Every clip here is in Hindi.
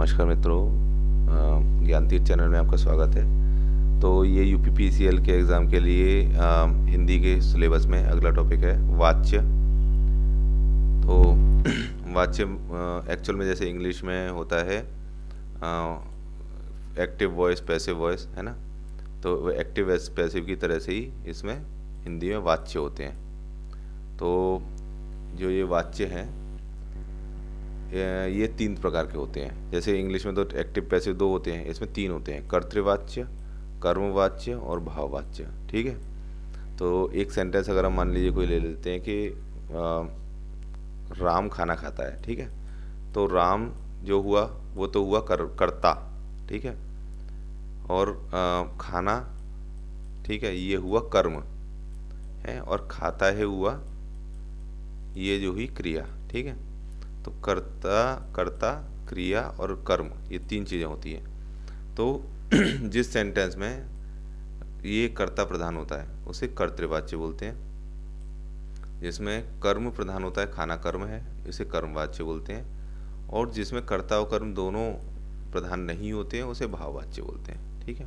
नमस्कार मित्रों, ज्ञान तीर्थ चैनल में आपका स्वागत है। तो ये यूपीपीसीएल के एग्ज़ाम के लिए हिंदी के सिलेबस में अगला टॉपिक है वाच्य। तो वाच्य एक्चुअल में जैसे इंग्लिश में होता है एक्टिव वॉइस, पैसिव वॉइस, है ना। तो एक्टिव पैसिव की तरह से ही इसमें हिंदी में वाच्य होते हैं। तो जो ये वाच्य हैं ये तीन प्रकार के होते हैं। जैसे इंग्लिश में तो एक्टिव पैसिव दो होते हैं, इसमें तीन होते हैं, कर्तृवाच्य, कर्मवाच्य और भाववाच्य। ठीक है। तो एक सेंटेंस अगर हम मान लीजिए कोई ले लेते हैं कि राम खाना खाता है। ठीक है। तो राम जो हुआ वो तो हुआ कर्ता। ठीक है। और खाना, ठीक है, ये हुआ कर्म है, और खाता है हुआ ये जो हुई क्रिया। ठीक है। तो कर्ता, क्रिया और कर्म, ये तीन चीज़ें होती हैं। तो जिस सेंटेंस में ये कर्ता प्रधान होता है उसे कर्तृवाच्य बोलते हैं। जिसमें कर्म प्रधान होता है, खाना कर्म है, इसे कर्मवाच्य बोलते हैं। और जिसमें कर्ता और कर्म दोनों प्रधान नहीं होते हैं उसे भाववाच्य बोलते हैं। ठीक है।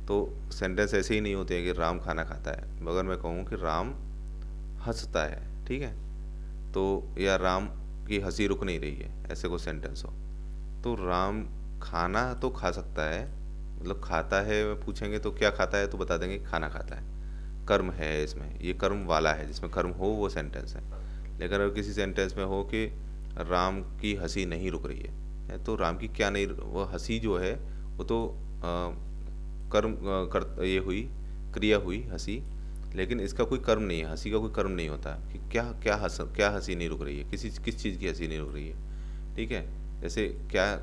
तो सेंटेंस ऐसे ही नहीं होते हैं कि राम खाना खाता है, मगर मैं कहूँ कि राम हंसता है। ठीक है। तो या राम की हंसी रुक नहीं रही है, ऐसे कोई सेंटेंस हो तो राम खाना तो खा सकता है, मतलब खाता है, पूछेंगे तो क्या खाता है तो बता देंगे खाना खाता है, कर्म है इसमें, ये कर्म वाला है, जिसमें कर्म हो वो सेंटेंस है। लेकिन अगर किसी सेंटेंस में हो कि राम की हंसी नहीं रुक रही है तो राम की क्या नहीं, वो हंसी जो है वो तो कर्म ये हुई, क्रिया हुई हंसी, लेकिन इसका कोई कर्म नहीं है, हंसी का कोई कर्म नहीं होता कि क्या हंसी नहीं रुक रही है, किस चीज़ की हंसी नहीं रुक रही है। ठीक है। जैसे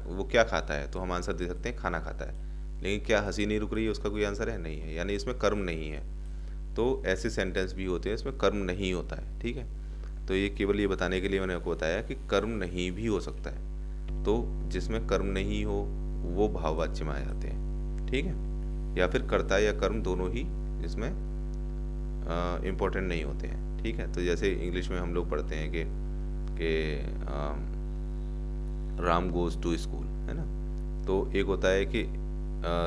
वो क्या खाता है तो हम आंसर दे सकते हैं खाना खाता है, लेकिन क्या हंसी नहीं रुक रही है उसका कोई आंसर है नहीं है, यानी इसमें कर्म नहीं है। तो ऐसे सेंटेंस भी होते हैं इसमें कर्म नहीं होता है। ठीक है। तो ये केवल ये बताने के लिए मैंने आपको बताया कि कर्म नहीं भी हो सकता है। तो जिसमें कर्म नहीं हो वो भाववाच्य में आ जाते हैं। ठीक है। या फिर कर्ता या कर्म दोनों ही इसमें इम्पोर्टेंट नहीं होते हैं। ठीक है। तो जैसे इंग्लिश में हम लोग पढ़ते हैं कि राम गोज टू स्कूल, है ना। तो एक होता है कि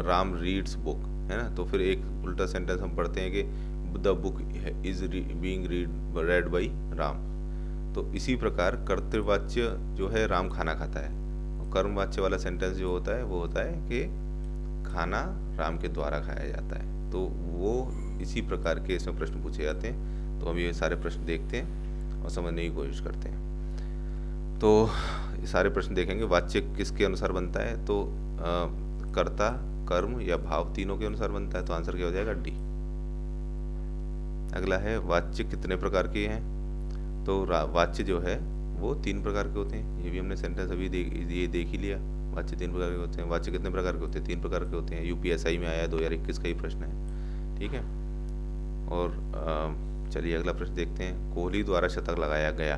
राम रीड्स बुक, है ना। तो फिर एक उल्टा सेंटेंस हम पढ़ते हैं कि the book is being red by Ram. तो इसी प्रकार कर्तृवाच्य जो है राम खाना खाता है, और कर्मवाच्य वाला सेंटेंस जो होता है वो होता है कि खाना राम के द्वारा खाया जाता है। तो वो इसी प्रकार के इसमें प्रश्न पूछे जाते हैं। तो हम ये सारे प्रश्न देखते हैं और समझने की कोशिश करते हैं। तो ये सारे प्रश्न देखेंगे। वाच्य किसके अनुसार बनता है तो कर्ता, कर्म या भाव तीनों के अनुसार बनता है। तो आंसर क्या हो जाएगा डी। अगला है वाच्य कितने प्रकार के हैं। तो वाच्य जो है वो तीन प्रकार के होते हैं। ये भी हमने सेंटेंस अभी ये देख ही लिया। वाच्य तीन प्रकार के होते हैं। वाच्य कितने प्रकार के होते हैं, तीन प्रकार के होते हैं। यूपीएसआई में आया 2021 का ही प्रश्न है। ठीक है। और चलिए अगला प्रश्न देखते हैं। कोहली द्वारा शतक लगाया गया,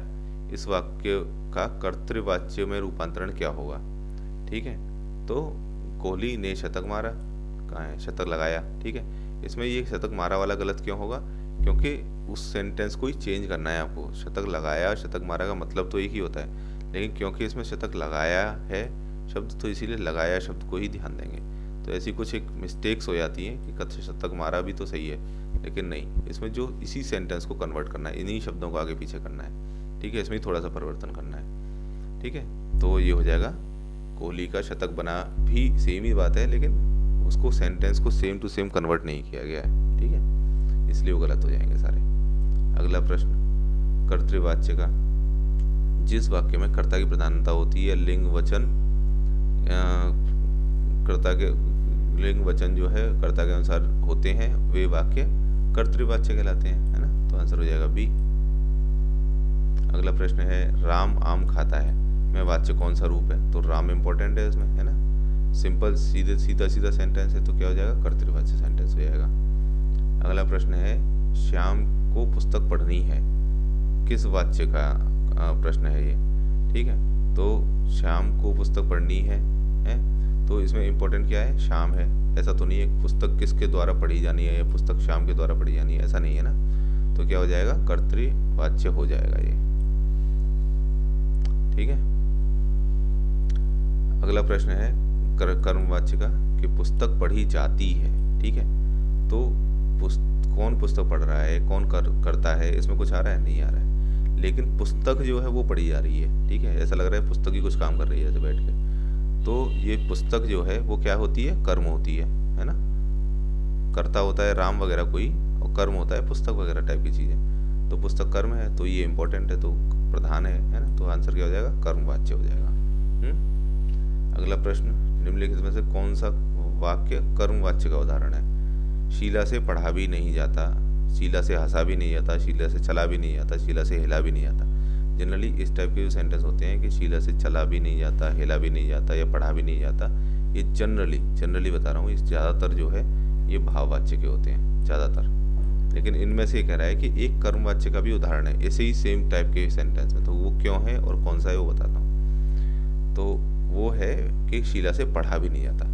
इस वाक्य का कर्तृवाच्य में रूपांतरण क्या होगा। ठीक है। तो कोहली ने शतक मारा, कहाँ है, शतक लगाया। ठीक है। इसमें ये शतक मारा वाला गलत क्यों होगा, क्योंकि उस सेंटेंस को ही चेंज करना है आपको। शतक लगाया और शतक मारा का मतलब तो एक ही होता है, लेकिन क्योंकि इसमें शतक लगाया है शब्द तो इसीलिए लगाया शब्द को ही ध्यान देंगे। तो ऐसी कुछ एक मिस्टेक्स हो जाती हैं कि कच्चे शतक मारा भी तो सही है, लेकिन नहीं, इसमें जो इसी सेंटेंस को कन्वर्ट करना है, इन्हीं शब्दों को आगे पीछे करना है। ठीक है। इसमें थोड़ा सा परिवर्तन करना है। ठीक है। तो ये हो जाएगा कोहली का शतक बना, भी सेम ही बात है, लेकिन उसको सेंटेंस को सेम टू सेम कन्वर्ट नहीं किया गया है। ठीक है। इसलिए वो गलत हो जाएंगे सारे। अगला प्रश्न कर्तृवाच्य का, जिस वाक्य में कर्ता की प्रधानता होती है, लिंग वचन कर्ता के लिंग वचन जो है कर्ता के अनुसार होते हैं, वे वाक्य कर्तृवाच्य कहलाते हैं, है ना। तो आंसर हो जाएगा बी। अगला प्रश्न है राम आम खाता है, में वाच्य कौन सा रूप है। तो राम इंपॉर्टेंट है इसमें, है ना। सिंपल सीधा सेंटेंस है, तो क्या हो जाएगा कर्तृवाच्य सेंटेंस हो जाएगा। अगला प्रश्न है श्याम को पुस्तक पढ़नी है, किस वाच्य का प्रश्न है ये। ठीक है। तो श्याम को पुस्तक पढ़नी है, तो इसमें इम्पोर्टेंट क्या है, श्याम है। ऐसा तो नहीं है पुस्तक किसके द्वारा पढ़ी जानी है या पुस्तक श्याम के द्वारा पढ़ी जानी है, ऐसा नहीं है ना। तो क्या हो जाएगा कर्तृवाच्य हो जाएगा ये। ठीक है। अगला प्रश्न है कर्मवाच्य का कि पुस्तक पढ़ी जाती है, ठीक है। तो कौन पुस्तक पढ़ रहा है, कौन करता है, इसमें कुछ आ रहा है, नहीं आ रहा है। लेकिन पुस्तक जो है वो पढ़ी जा रही है, ठीक है। ऐसा लग रहा है पुस्तक ही कुछ काम कर रही है ऐसे बैठ के। तो ये पुस्तक जो है वो क्या होती है, कर्म होती है ना। कर्ता होता है राम वगैरह कोई, और कर्म होता है पुस्तक वगैरह टाइप की चीज़ें। तो पुस्तक कर्म है, तो ये इंपॉर्टेंट है, तो प्रधान है ना। तो आंसर क्या हो जाएगा, कर्मवाच्य हो जाएगा। अगला प्रश्न, निम्नलिखित में से कौन सा वाक्य कर्मवाच्य का उदाहरण है। शीला से पढ़ा भी नहीं जाता, शीला से हंसा भी नहीं जाता, शीला से चला भी नहीं जाता, शीला से हिला भी नहीं जाता। जनरली इस टाइप के जो सेंटेंस होते हैं कि शीला से चला भी नहीं जाता, हिला भी नहीं जाता या पढ़ा भी नहीं जाता, ये जनरली बता रहा हूँ, इस ज़्यादातर जो है ये भाववाच्य के होते हैं ज़्यादातर। लेकिन इनमें से कह रहा है कि एक कर्मवाच्य का भी उदाहरण है ऐसे ही सेम टाइप के सेंटेंस में, तो वो क्यों है और कौन सा है वो बताता हूँ। तो वो है कि शीला से पढ़ा भी नहीं जाता।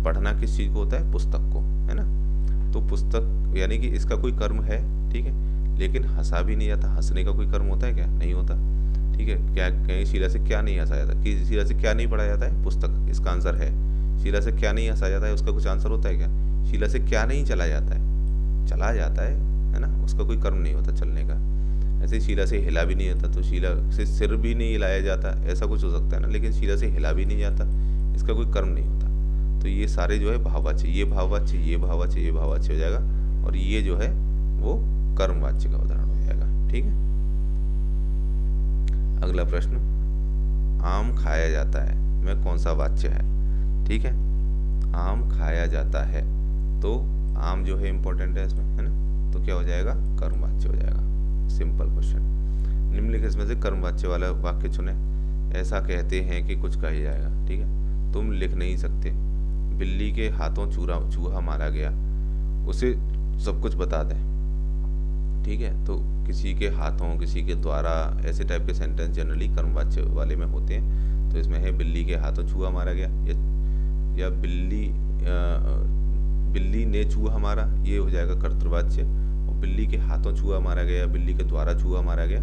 पढ़ना किस चीज़ को होता है, पुस्तक को, है ना। तो पुस्तक यानी कि इसका कोई कर्म है, ठीक है। लेकिन हंसा भी नहीं जाता, हंसने का कोई कर्म होता है क्या, नहीं होता, ठीक है। क्या कहीं शीला से क्या नहीं हंसा जाता, कि शीला से क्या नहीं पढ़ा जाता है, पुस्तक, इसका आंसर है। शीला से क्या नहीं हंसा जाता है, उसका कुछ आंसर होता है क्या। शीला से क्या नहीं चला जाता है, चला जाता है ना, उसका कोई कर्म नहीं होता चलने का। ऐसे ही शीला से हिला भी नहीं जाता, तो शीला से सिर भी नहीं हिलाया जाता, ऐसा कुछ हो सकता है ना। लेकिन शीला से हिला भी नहीं जाता, इसका कोई कर्म नहीं होता। तो ये सारे जो है भाववाच्य, ये भाववाच्य, ये भाववाच्य, ये भाववाच्य हो जाएगा, और ये जो है वो कर्मवाच्य का उदाहरण हो जाएगा, ठीक है। अगला प्रश्न, आम खाया जाता है में कौन सा वाच्य है, ठीक है। आम खाया जाता है, तो आम जो है इंपॉर्टेंट है इसमें, है ना। तो क्या हो जाएगा, कर्मवाच्य हो जाएगा। Simple question. निम्नलिखित में से कर्मवाच्य वाला वाक्य चुने। ऐसा कहते हैं कि कुछ कहा जाएगा, ठीक है। तुम लिख नहीं सकते, बिल्ली के हाथों चूहा मारा गया, उसे सब कुछ बता दें, ठीक है। तो किसी के हाथों, किसी के द्वारा, ऐसे टाइप के सेंटेंस जनरली कर्मवाच्य वाले में होते हैं। तो इसमें है बिल्ली के हाथों चूहा मारा गया, या बिल्ली ने चूहा मारा, ये हो जाएगा कर्तृवाच्य। और बिल्ली के हाथों चूहा मारा गया, बिल्ली के द्वारा चूहा मारा गया,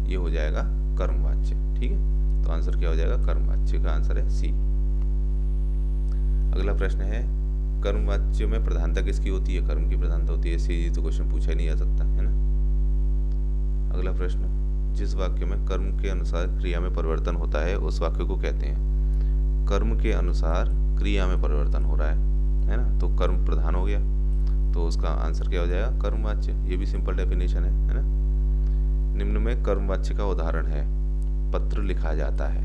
ये हो जाएगा कर्मवाच्य, ठीक है। तो आंसर क्या हो जाएगा, कर्मवाच्य का आंसर है सी। अगला प्रश्न है, कर्मवाच्य में प्रधानता किसकी होती है, कर्म की प्रधानता होती है। सी तो क्वेश्चन पूछा ही नहीं जा सकता, है ना। अगला प्रश्न, जिस वाक्य में कर्म के अनुसार क्रिया में परिवर्तन होता है उस वाक्य को कहते हैं। कर्म के अनुसार क्रिया में परिवर्तन हो रहा है ना। तो कर्म प्रधान हो गया, तो उसका आंसर क्या हो जाएगा, कर्मवाच्य। ये भी सिंपल डेफिनेशन है ना। निम्न में कर्मवाच्य का उदाहरण है, पत्र लिखा जाता है,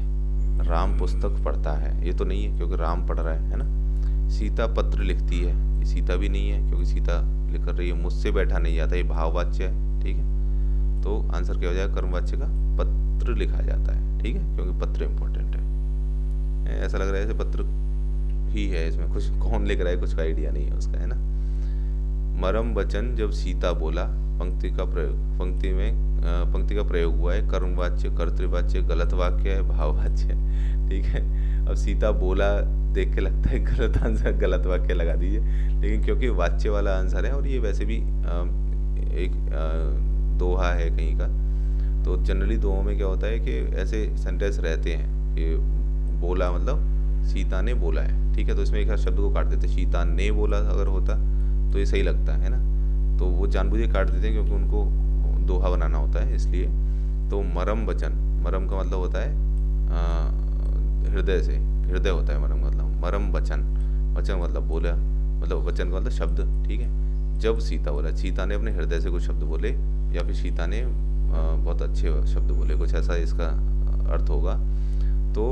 राम पुस्तक पढ़ता है, ये तो नहीं है क्योंकि राम पढ़ रहा है ना। सीता पत्र लिखती है, ये सीता भी नहीं है क्योंकि सीता लिख रही है। मुझसे बैठा नहीं जाता, ये भाववाच्य है, ठीक है। तो आंसर क्या हो जाएगा, कर्मवाच्य का पत्र लिखा जाता है, ठीक है, क्योंकि पत्र इंपॉर्टेंट है। ऐसा लग रहा है जैसे पत्र ही है इसमें, कुछ कौन लिख रहा है कुछ का आइडिया नहीं है उसका, है ना। मरम वचन जब सीता बोला, पंक्ति का प्रयोग हुआ है, कर्मवाच्य, कर्तृवाच्य, गलत वाक्य है, भाववाच्य है, ठीक है। अब सीता बोला देख के लगता है गलत आंसर, गलत वाक्य लगा दीजिए, लेकिन क्योंकि वाच्य वाला आंसर है और ये वैसे भी एक दोहा है कहीं का। तो जनरली दोहों में क्या होता है कि ऐसे सेंटेंस रहते हैं कि बोला मतलब सीता ने बोला है, ठीक है। तो इसमें एक शब्द को काट देते, सीता ने बोला अगर होता तो ये सही लगता है ना। तो वो जानबूझ के काट देते हैं क्योंकि उनको दोहा बनाना होता है, इसलिए। तो मरम वचन, मरम का मतलब होता है हृदय से, हृदय होता है मरम का मतलब। मरम वचन, वचन मतलब बोला, मतलब वचन का मतलब शब्द, ठीक है। जब सीता बोला, सीता ने अपने हृदय से कुछ शब्द बोले, या फिर सीता ने बहुत अच्छे शब्द बोले, कुछ ऐसा इसका अर्थ होगा। तो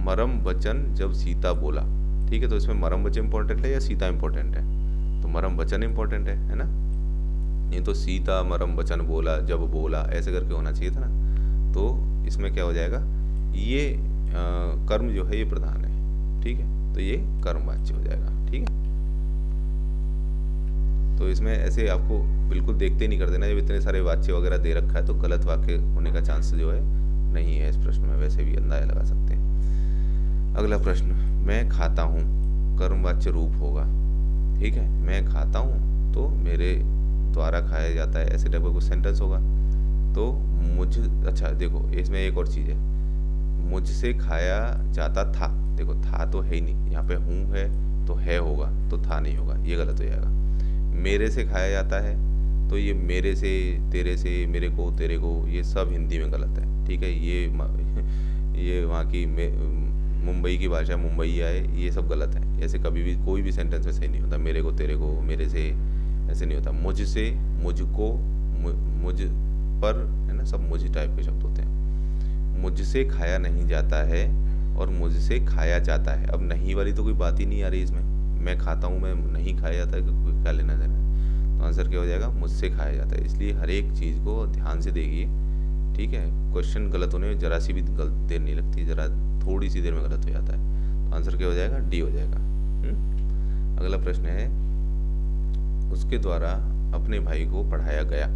मरम वचन जब सीता बोला, ठीक है। तो इसमें मरम वचन इंपॉर्टेंट है या सीता इंपॉर्टेंट है, तो मरम वचन इंपॉर्टेंट है ना। ये तो सीता मरम वचन बोला, जब बोला, ऐसे करके होना चाहिए था ना। तो इसमें क्या हो जाएगा, ये कर्म जो है ये प्रधान है, ठीक है। तो ये कर्मवाच्य हो जाएगा, ठीक है। तो इसमें ऐसे आपको बिल्कुल देखते ही नहीं कर देना, जब इतने सारे वाच्य वगैरह दे रखा है तो गलत वाक्य होने का चांस जो है नहीं है इस प्रश्न में, वैसे भी अंदाजा लगा सकते हैं। अगला प्रश्न, मैं खाता हूँ, कर्मवाच्य रूप होगा, ठीक है। मैं खाता हूँ तो मेरे द्वारा खाया जाता है, ऐसे टाइप का कुछ सेंटेंस होगा। तो मुझे, अच्छा देखो इसमें एक और चीज़ है, मुझसे खाया जाता था, देखो था तो है ही नहीं, यहाँ पे हूँ है तो है होगा, तो था नहीं होगा, ये गलत हो जाएगा। मेरे से खाया जाता है, तो ये मेरे से, तेरे से, मेरे को, तेरे को, ये सब हिंदी में गलत है, ठीक है। ये वहाँ की मुंबई की भाषा, मुंबई आए, ये सब गलत है। ऐसे कभी भी कोई भी सेंटेंस में सही नहीं होता, मेरे को, तेरे को, मेरे से, ऐसे नहीं होता। मुझसे, मुझको, मुझ पर, है ना, सब मुझ टाइप के शब्द होते हैं। मुझसे खाया नहीं जाता है और मुझसे खाया जाता है। अब नहीं वाली तो कोई बात ही नहीं आ रही इसमें, मैं खाता हूँ, मैं नहीं खाया जाता है, कोई क्या लेना देना है। तो आंसर क्या हो जाएगा, मुझसे खाया जाता है। इसलिए हर एक चीज़ को ध्यान से देखिए, ठीक है। क्वेश्चन गलत होने में जरा सी भी देर नहीं लगती, जरा थोड़ी सी देर में गलत हो जाता है। तो आंसर क्या हो जाएगा, डी हो जाएगा। अगला प्रश्न है, उसके द्वारा अपने भाई को पढ़ाया गया,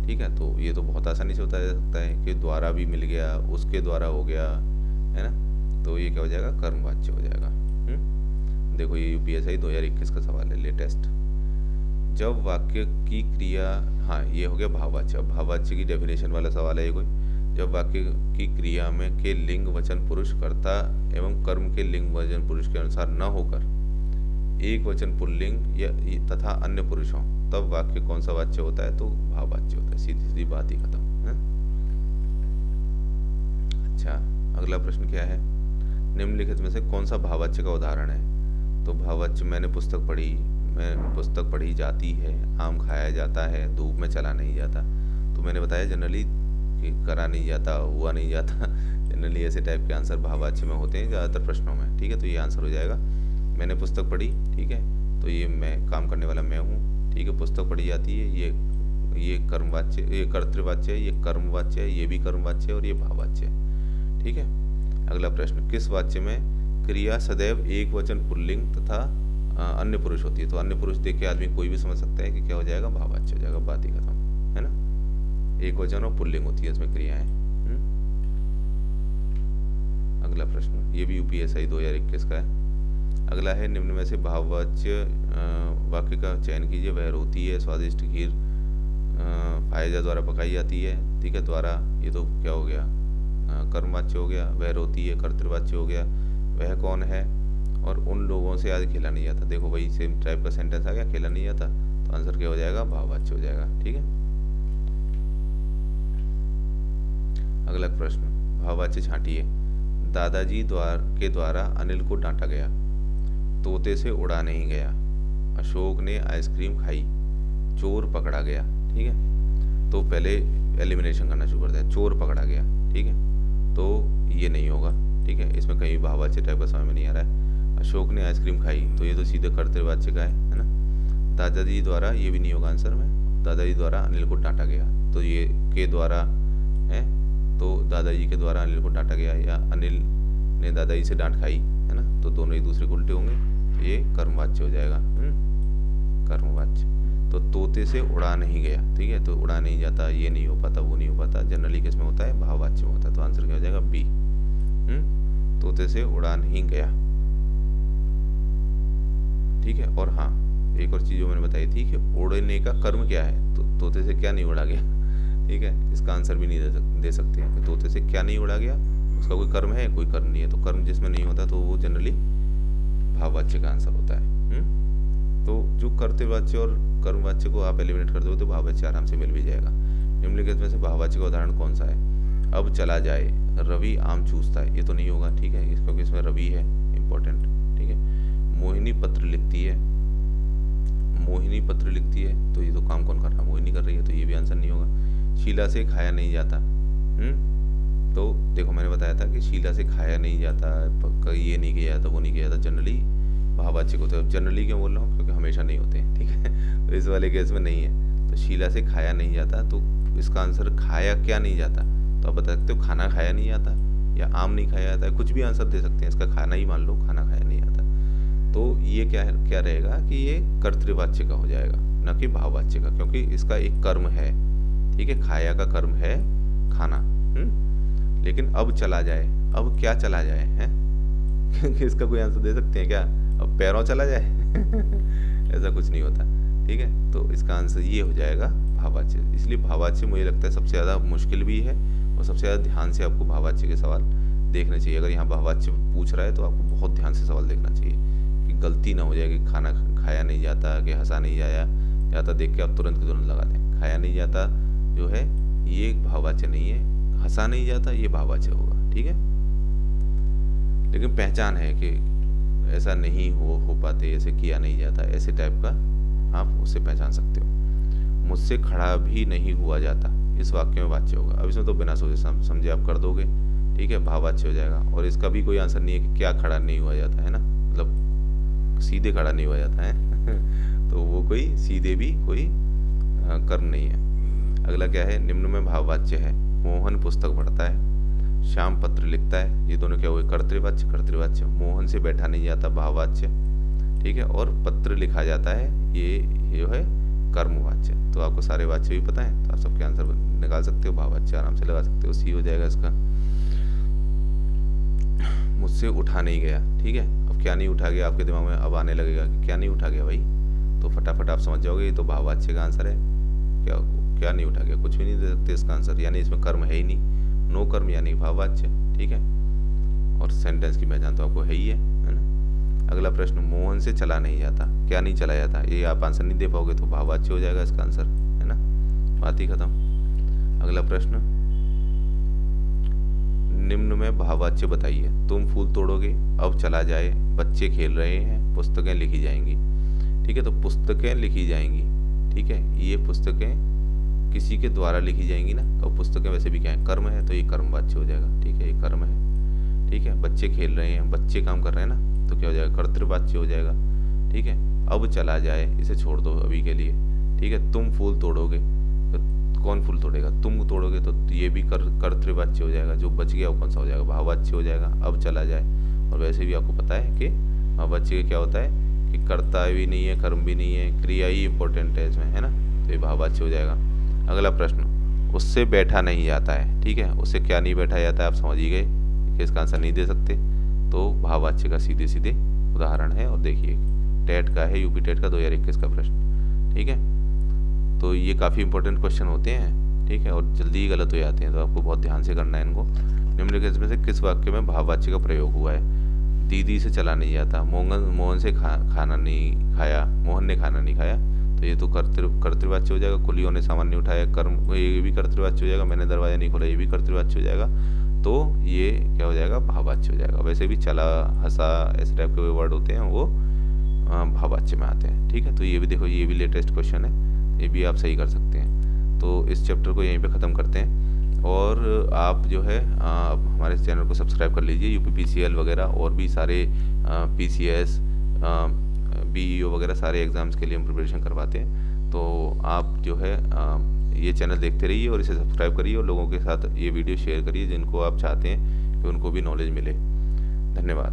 ठीक है। तो ये तो बहुत आसानी से होता जा सकता है कि द्वारा भी मिल गया, उसके द्वारा हो गया, है ना। तो ये क्या हो जाएगा, कर्मवाच्य हो जाएगा। देखो ये यूपीएससी 2021 का सवाल है, लेटेस्ट। जब वाक्य की क्रिया, हाँ ये हो गया भाववाच्य। अब भाववाच्य की डेफिनेशन वाला सवाल है ये कोई। जब वाक्य की क्रिया में के लिंग वचन पुरुष, कर्ता एवं कर्म के लिंग वचन पुरुष के अनुसार न होकर एक वचन पुल्लिंग या तथा अन्य पुरुष हों, तब वाक्य कौन सा वाच्य होता है, तो भाववाच्य होता है। सीधी सीधी बात ही खत्म है। अच्छा, अगला प्रश्न क्या है, निम्नलिखित में से कौन सा भाववाच्य का उदाहरण है। तो भाववाच्य, मैं पुस्तक पढ़ी जाती है, आम खाया जाता है, धूप में चला नहीं जाता। तो मैंने बताया जनरली कि करा नहीं जाता, हुआ नहीं जाता, जनरली ऐसे टाइप के आंसर भाववाच्य में होते हैं ज़्यादातर प्रश्नों में, ठीक है। तो ये आंसर हो जाएगा, मैंने पुस्तक पढ़ी, ठीक है। तो ये मैं, काम करने वाला मैं हूँ, ठीक है। पुस्तक पढ़ी जाती है, ये कर्मवाच्य, ये कर्तृवाच्य है, ये कर्मवाच्य है, ये भी कर्मवाच्य है और ये भाववाच्य है, ठीक है। अगला प्रश्न, किस वाच्य में क्रिया सदैव एक वचन पुल्लिंग तथा अन्य पुरुष होती है। तो अन्य पुरुष देख के आदमी कोई भी समझ सकता है कि क्या हो जाएगा, भाववाच्य हो जाएगा, बात ही खत्म, है ना। एक वचन और पुल्लिंग होती है इसमें क्रियाएं। अगला प्रश्न, ये भी यूपीएससी 2021 का है। अगला है, निम्न में से भाववाच्य वाक्य का चयन कीजिए। वह रोती है, स्वादिष्ट खीर फायजा द्वारा पकाई जाती है, ठीक है। द्वारा, ये तो क्या हो गया, कर्मवाच्य हो गया। वह रोती है कर्तृवाच्य हो गया। वह कौन है, और उन लोगों से आज खेला नहीं जाता। देखो वही सेम टाइप का सेंटेंस आ गया, खेला नहीं जाता। तो आंसर क्या हो जाएगा, भाववाच्य हो जाएगा, ठीक है। अगला प्रश्न, भाववाच्य छांटिए। दादाजी के द्वारा अनिल को डांटा गया, तोते से उड़ा नहीं गया, अशोक ने आइसक्रीम खाई, चोर पकड़ा गया, ठीक है। तो पहले एलिमिनेशन करना शुरू करते हैं। चोर पकड़ा गया, ठीक है, तो ये नहीं होगा, ठीक है। इसमें कहीं भाववाच्य टाइप का समझ में नहीं आ रहा है। अशोक ने आइसक्रीम खाई, तो ये तो सीधे कर्तृवाच्य का है ना। दादाजी द्वारा, ये भी नहीं होगा आंसर में। दादाजी द्वारा अनिल को डांटा गया, तो ये के द्वारा है, तो दादाजी के द्वारा अनिल को डांटा गया, या अनिल ने दादाजी से डांट खाई, है ना। तो दोनों एक दूसरे को उल्टे होंगे, तो ये कर्मवाच्य हो जाएगा, कर्मवाच्य। तो तोते से उड़ा नहीं गया, ठीक है। तो उड़ा नहीं जाता, ये नहीं हो पाता, वो नहीं हो पाता, जनरली किसमें होता है, भाववाच्य में होता है। तो आंसर क्या हो जाएगा, बी। तोते से उड़ा नहीं गया, ठीक है। और हाँ, एक और चीज जो मैंने बताई थी कि उड़ने का कर्म क्या है, तो तोते से क्या नहीं उड़ा गया, ठीक है। इसका आंसर भी नहीं दे सकते हैं कि तोते से क्या नहीं उड़ा गया, उसका कोई कर्म है, कोई कर्म नहीं है। तो कर्म जिसमें नहीं होता तो वो जनरली भाववाच्य का आंसर होता है। तो जो कर्तृवाच्य और कर्मवाच्य को आप एलिमिनेट कर दो तो भाववाच्य आराम से मिल भी जाएगा। निम्नलिखित में से भाववाच्य का उदाहरण कौन सा है। अब चला जाए, रवि आम चूसता है, ये तो नहीं होगा, ठीक है, क्योंकि इसमें रवि है, इंपॉर्टेंट, ठीक है। मोहिनी पत्र लिखती है, मोहिनी पत्र लिखती है, तो ये तो काम कौन कर रहा है, मोहिनी कर रही है, तो ये भी आंसर नहीं होगा। शीला से खाया नहीं जाता, तो देखो मैंने बताया था कि शीला से खाया नहीं जाता, ये नहीं किया जाता, वो नहीं किया जाता, जनरली भाववाच्य होते हैं। जनरली क्यों बोल रहा हूँ, क्योंकि हमेशा नहीं होते हैं, ठीक है। तो इस वाले केस में नहीं है। तो शीला से खाया नहीं जाता, तो इसका आंसर खाया क्या नहीं जाता, तो आप बता सकते हो खाना खाया नहीं जाता, या आम नहीं खाया जाता है, कुछ भी आंसर दे सकते हैं। इसका खाना ही मान लो, खाना खाया नहीं जाता। तो ये क्या रहेगा कि ये कर्तृवाच्य का हो जाएगा, न कि भाववाच्य का, क्योंकि इसका एक कर्म है, ठीक है। खाया का कर्म है खाना, लेकिन अब चला जाए, अब क्या चला जाए है क्योंकि इसका कोई आंसर दे सकते हैं क्या, अब पैरों चला जाए ऐसा कुछ नहीं होता, ठीक है। तो इसका आंसर ये हो जाएगा भाववाच्य। इसलिए भाववाच्य मुझे लगता है सबसे ज़्यादा मुश्किल भी है और सबसे ज़्यादा ध्यान से आपको भाववाच्य के सवाल देखने चाहिए। अगर यहाँ भाववाच्य पूछ रहा है तो आपको बहुत ध्यान से सवाल देखना चाहिए कि गलती ना हो जाए कि खाना खाया नहीं जाता, कि हंसा नहीं जाता देख के आप तुरंत के तुरंत लगा दें। खाया नहीं जाता जो है ये एक भाववाच्य नहीं है, हंसा नहीं जाता ये भाववाच्य होगा, ठीक है। लेकिन पहचान है कि ऐसा नहीं हो पाते, ऐसे किया नहीं जाता, ऐसे टाइप का आप उससे पहचान सकते हो। मुझसे खड़ा भी नहीं हुआ जाता, इस वाक्य में वाच्य होगा। अब इसमें तो बिना सोचे समझे आप कर दोगे, ठीक है, भाववाच्य हो जाएगा। और इसका भी कोई आंसर नहीं है कि क्या खड़ा नहीं हुआ जाता है ना, मतलब सीधे खड़ा नहीं हुआ जाता है तो वो कोई सीधे भी कोई कर्म नहीं है। अगला क्या है, निम्न में भाववाच्य है। मोहन पुस्तक पढ़ता है, श्याम पत्र लिखता है, ये दोनों क्या हुए, कर्तृवाच्य। मोहन से बैठा नहीं जाता, भाववाच्य, ठीक है। और पत्र लिखा जाता है, ये जो है कर्मवाच्य। तो आपको सारे वाच्य भी पता है, तो आप सबके आंसर निकाल सकते हो, भाववाच्य आराम से लगा सकते हो। सी हो जाएगा इसका। मुझसे उठा नहीं गया, ठीक है। अब क्या नहीं उठा गया आपके दिमाग में अब आने लगेगा कि क्या नहीं उठा गया भाई, तो फटाफट आप समझ जाओगे ये तो भाववाच्य का आंसर है। क्या नहीं उठा गया, कुछ भी नहीं दे सकते इसका आंसर, यानी इसमें कर्म है ही नहीं, नो कर्म यानी भाववाच्य, ठीक है। और सेंटेंस की पहचान तो आपको है ही है ना। अगला प्रश्न, मोहन से चला नहीं जाता, क्या नहीं चला जाता, ये आप आंसर नहीं दे पाओगे तो भाववाच्य हो जाएगा इसका आंसर, है ना, बात ही खत्म। अगला प्रश्न, निम्न में भाववाच्य बताइए। तुम फूल तोड़ोगे, अब चला जाए, बच्चे खेल रहे हैं, पुस्तकें लिखी जाएंगी, ठीक है। तो पुस्तकें लिखी जाएंगी, ठीक है, ये पुस्तकें किसी के द्वारा लिखी जाएंगी ना, और पुस्तकें वैसे भी क्या है, कर्म है, तो ये कर्मवाच्य हो जाएगा, ठीक है, ये कर्म है, ठीक है। बच्चे खेल रहे हैं, बच्चे काम कर रहे हैं ना, तो क्या हो जाएगा, कर्तृवाच्य हो जाएगा, ठीक है। अब चला जाए, इसे छोड़ दो अभी के लिए, ठीक है। तुम फूल तोड़ोगे, तो कौन फूल तोड़ेगा, तुम तोड़ोगे, तो ये भी कर्तृवाच्य हो जाएगा। जो बच गया वो कौन सा हो जाएगा, भाववाच्य हो जाएगा, अब चला जाए। और वैसे भी आपको पता है कि भाववाच्य क्या होता है कि कर्ता भी नहीं है, कर्म भी नहीं है, क्रिया ही इंपॉर्टेंट है इसमें, है ना, तो ये भाववाच्य हो जाएगा। अगला प्रश्न, उससे बैठा नहीं जाता है, ठीक है। उससे क्या नहीं बैठा जाता है, आप समझ ही गए कि इसका आंसर नहीं दे सकते, तो भाववाच्य का सीधे सीधे उदाहरण है। और देखिए टेट का है, यूपी टेट का 2021 का प्रश्न, ठीक है। तो ये काफ़ी इंपॉर्टेंट क्वेश्चन होते हैं, ठीक है, और जल्दी ही गलत हो जाते हैं, तो आपको बहुत ध्यान से करना है इनको। निम्नलिखित में से किस वाक्य में भाववाच्य का प्रयोग हुआ है। दीदी से चला नहीं जाता, मोहन से खाना नहीं खाया, मोहन ने खाना नहीं खाया, तो ये तो कर्तृवाच्य हो जाएगा। कुलियों ने सामान नहीं उठाया, कर्म, ये भी कर्तृवाच्य हो जाएगा। मैंने दरवाजा नहीं खोला, ये भी कर्तृवाच्य हो जाएगा। तो ये क्या हो जाएगा, भाववाच्य हो जाएगा। वैसे भी चला, हंसा, ऐसे टाइप के वर्ड होते हैं वो भाववाच्य में आते हैं, ठीक है। तो ये भी देखो, ये भी लेटेस्ट क्वेश्चन है, ये भी आप सही कर सकते हैं। तो इस चैप्टर को यहीं पे ख़त्म करते हैं। और आप जो है हमारे चैनल को सब्सक्राइब कर लीजिए। UPPCL वगैरह और भी सारे PCS, BEO वगैरह सारे एग्ज़ाम्स के लिए हम प्रिपरेशन करवाते हैं। तो आप जो है ये चैनल देखते रहिए और इसे सब्सक्राइब करिए, और लोगों के साथ ये वीडियो शेयर करिए जिनको आप चाहते हैं कि उनको भी नॉलेज मिले। धन्यवाद।